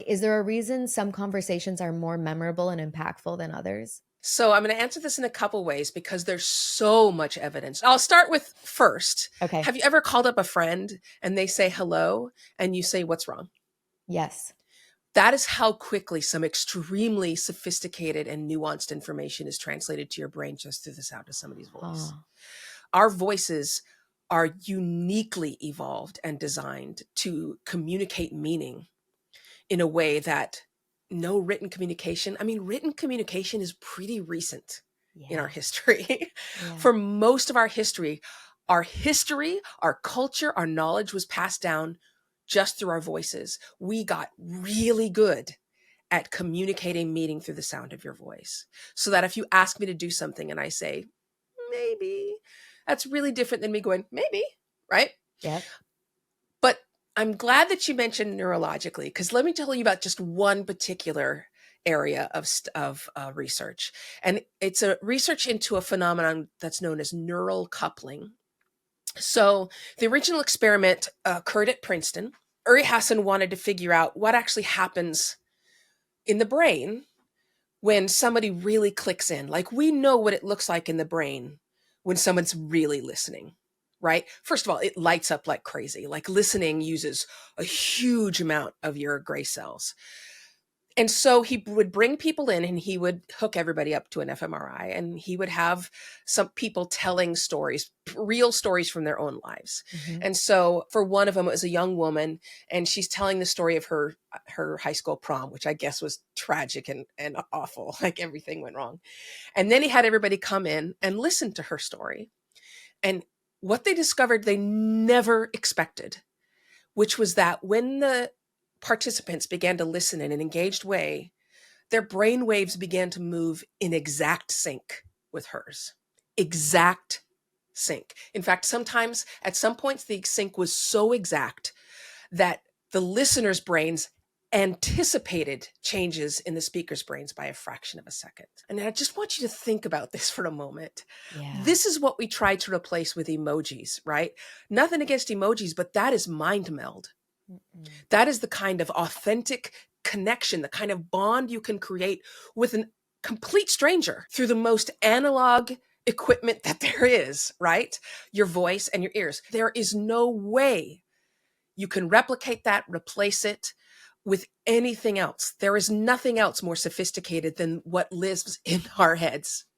Is there a reason some conversations are more memorable and impactful than others? So I'm going to answer this in a couple ways because there's so much evidence. I'll start with first. Okay. Have you ever called up a friend and they say hello and you say, what's wrong? Yes. That is how quickly some extremely sophisticated and nuanced information is translated to your brain just through the sound of somebody's voice. Oh, Our voices are uniquely evolved and designed to communicate meaning in a way that no written communication, I mean, written communication is pretty recent in our yeah. history. Yeah. For most of our history, our culture, our knowledge was passed down just through our voices. We got really good at communicating meaning through the sound of your voice. So that if you ask me to do something and I say, maybe, that's really different than me going, maybe, right? Yep. But I'm glad that you mentioned neurologically, because let me tell you about just one particular area of research. And it's a research into a phenomenon that's known as neural coupling. So the original experiment occurred at Princeton. Uri Hassan wanted to figure out what actually happens in the brain when somebody really clicks in. Like we know what it looks like in the brain when someone's really listening, right? First of all, it lights up like crazy. Like listening uses a huge amount of your gray cells. And so he would bring people in and he would hook everybody up to an fMRI and he would have some people telling stories, real stories from their own lives. Hmm. And so for one of them, it was a young woman and she's telling the story of her high school prom, which I guess was tragic and awful, like everything went wrong. And then he had everybody come in and listen to her story. And what they discovered they never expected, which was that when the participants began to listen in an engaged way, their brain waves began to move in exact sync with hers. Exact sync. In fact, sometimes at some points, the sync was so exact that the listener's brains anticipated changes in the speaker's brains by a fraction of a second. And I just want you to think about this for a moment. Yeah. This is what we try to replace with emojis, right? Nothing against emojis, but that is mind meld. Mm-mm. That is the kind of authentic connection, the kind of bond you can create with a complete stranger through the most analog equipment that there is, right? Your voice and your ears. There is no way you can replicate that, replace it with anything else. There is nothing else more sophisticated than what lives in our heads.